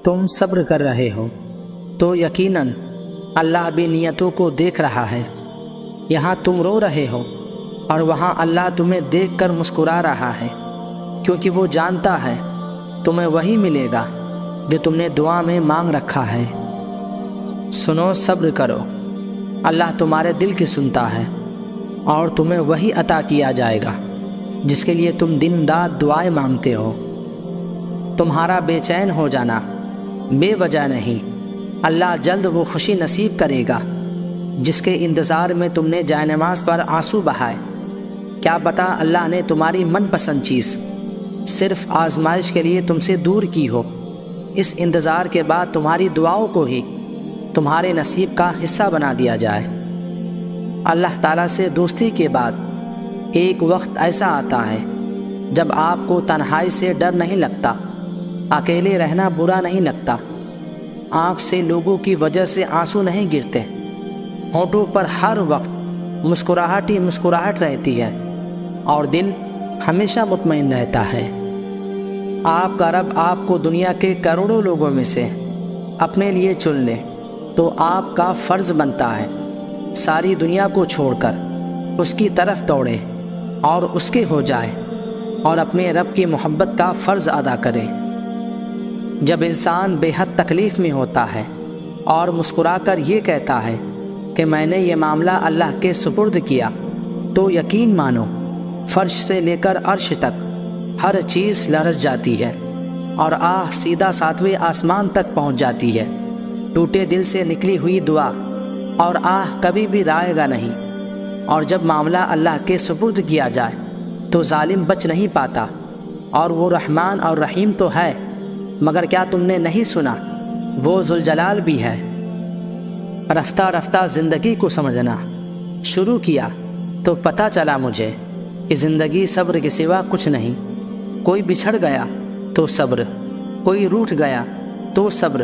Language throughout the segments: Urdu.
تم صبر کر رہے ہو تو یقیناً اللہ بھی نیتوں کو دیکھ رہا ہے۔ یہاں تم رو رہے ہو اور وہاں اللہ تمہیں دیکھ کر مسکرا رہا ہے، کیونکہ وہ جانتا ہے تمہیں وہی ملے گا جو تم نے دعا میں مانگ رکھا ہے۔ سنو، صبر کرو، اللہ تمہارے دل کی سنتا ہے اور تمہیں وہی عطا کیا جائے گا جس کے لیے تم دن رات دعائیں مانگتے ہو۔ تمہارا بے چین ہو جانا بے وجہ نہیں، اللہ جلد وہ خوشی نصیب کرے گا جس کے انتظار میں تم نے جائے نماز پر آنسو بہائے۔ کیا پتہ اللہ نے تمہاری من پسند چیز صرف آزمائش کے لیے تم سے دور کی ہو، اس انتظار کے بعد تمہاری دعاؤں کو ہی تمہارے نصیب کا حصہ بنا دیا جائے۔ اللہ تعالیٰ سے دوستی کے بعد ایک وقت ایسا آتا ہے جب آپ کو تنہائی سے ڈر نہیں لگتا، اکیلے رہنا برا نہیں لگتا، آنکھ سے لوگوں کی وجہ سے آنسو نہیں گرتے، ہونٹوں پر ہر وقت مسکراہٹ ہی مسکراہٹ رہتی ہے اور دل ہمیشہ مطمئن رہتا ہے۔ آپ کا رب آپ کو دنیا کے کروڑوں لوگوں میں سے اپنے لیے چن لے تو آپ کا فرض بنتا ہے ساری دنیا کو چھوڑ کر اس کی طرف دوڑے اور اس کے ہو جائے اور اپنے رب کی محبت کا فرض ادا کرے۔ جب انسان بے حد تکلیف میں ہوتا ہے اور مسکرا کر یہ کہتا ہے کہ میں نے یہ معاملہ اللہ کے سپرد کیا، تو یقین مانو فرش سے لے کر عرش تک ہر چیز لرز جاتی ہے اور آہ سیدھا 7ویں آسمان تک پہنچ جاتی ہے۔ ٹوٹے دل سے نکلی ہوئی دعا اور آہ کبھی بھی رائے گا نہیں، اور جب معاملہ اللہ کے سپرد کیا جائے تو ظالم بچ نہیں پاتا، اور وہ رحمان اور رحیم تو ہے، مگر کیا تم نے نہیں سنا وہ ذوالجلال بھی ہے۔ رفتہ رفتہ زندگی کو سمجھنا شروع کیا تو پتہ چلا مجھے کہ زندگی صبر کے سوا کچھ نہیں۔ کوئی بچھڑ گیا تو صبر، کوئی روٹھ گیا تو صبر،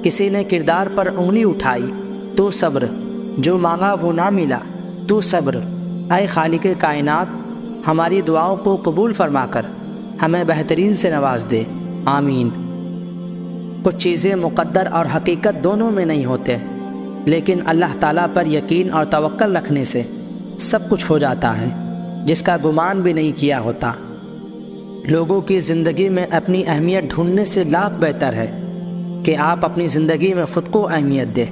کسی نے کردار پر انگلی اٹھائی تو صبر، جو مانگا وہ نہ ملا تو صبر۔ اے خالق کائنات، ہماری دعاؤں کو قبول فرما کر ہمیں بہترین سے نواز دے، آمین۔ کچھ چیزیں مقدر اور حقیقت دونوں میں نہیں ہوتے، لیکن اللہ تعالیٰ پر یقین اور توکل رکھنے سے سب کچھ ہو جاتا ہے جس کا گمان بھی نہیں کیا ہوتا۔ لوگوں کی زندگی میں اپنی اہمیت ڈھونڈنے سے لاکھ بہتر ہے کہ آپ اپنی زندگی میں خود کو اہمیت دیں،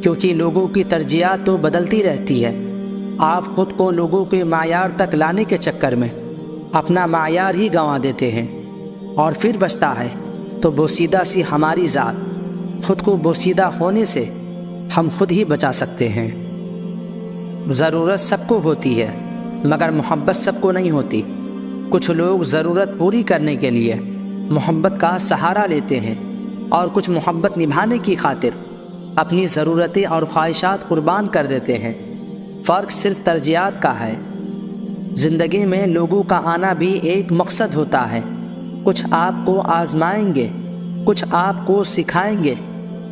کیونکہ لوگوں کی ترجیحات تو بدلتی رہتی ہے۔ آپ خود کو لوگوں کے معیار تک لانے کے چکر میں اپنا معیار ہی گنوا دیتے ہیں، اور پھر بچتا ہے تو بوسیدہ سی ہماری ذات۔ خود کو بوسیدہ ہونے سے ہم خود ہی بچا سکتے ہیں۔ ضرورت سب کو ہوتی ہے مگر محبت سب کو نہیں ہوتی۔ کچھ لوگ ضرورت پوری کرنے کے لیے محبت کا سہارا لیتے ہیں، اور کچھ محبت نبھانے کی خاطر اپنی ضرورتیں اور خواہشات قربان کر دیتے ہیں۔ فرق صرف ترجیحات کا ہے۔ زندگی میں لوگوں کا آنا بھی ایک مقصد ہوتا ہے۔ کچھ آپ کو آزمائیں گے، کچھ آپ کو سکھائیں گے،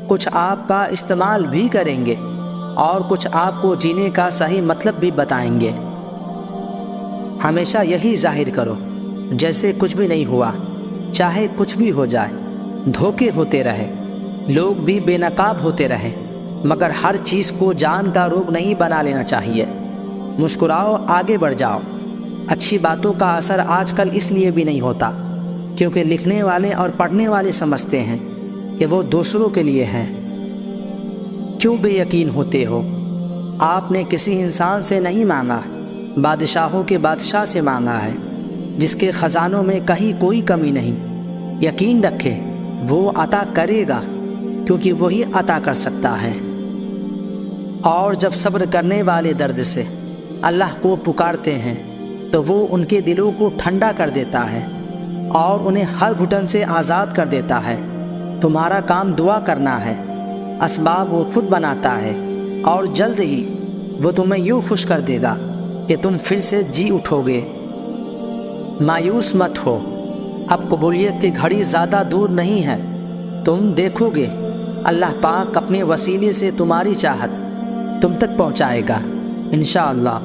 کچھ آپ کا استعمال بھی کریں گے، اور کچھ آپ کو جینے کا صحیح مطلب بھی بتائیں گے۔ ہمیشہ یہی ظاہر کرو جیسے کچھ بھی نہیں ہوا، چاہے کچھ بھی ہو جائے۔ دھوکے ہوتے رہے، لوگ بھی بے نقاب ہوتے رہے، مگر ہر چیز کو جان کا روگ نہیں بنا لینا چاہیے۔ مسکراؤ، آگے بڑھ جاؤ۔ اچھی باتوں کا اثر آج کل اس لیے بھی نہیں ہوتا کیونکہ لکھنے والے اور پڑھنے والے سمجھتے ہیں کہ وہ دوسروں کے لیے ہیں۔ کیوں بے یقین ہوتے ہو؟ آپ نے کسی انسان سے نہیں مانگا، بادشاہوں کے بادشاہ سے مانگا ہے جس کے خزانوں میں کہیں کوئی کمی نہیں۔ یقین رکھے وہ عطا کرے گا کیونکہ وہی عطا کر سکتا ہے۔ اور جب صبر کرنے والے درد سے اللہ کو پکارتے ہیں تو وہ ان کے دلوں کو ٹھنڈا کر دیتا ہے اور انہیں ہر گھٹن سے آزاد کر دیتا ہے۔ تمہارا کام دعا کرنا ہے، اسباب وہ خود بناتا ہے، اور جلد ہی وہ تمہیں یوں خوش کر دے گا کہ تم پھر سے جی اٹھو گے۔ مایوس مت ہو، اب قبولیت کی گھڑی زیادہ دور نہیں ہے۔ تم دیکھو گے اللہ پاک اپنے وسیلے سے تمہاری چاہت تم تک پہنچائے گا انشاءاللہ۔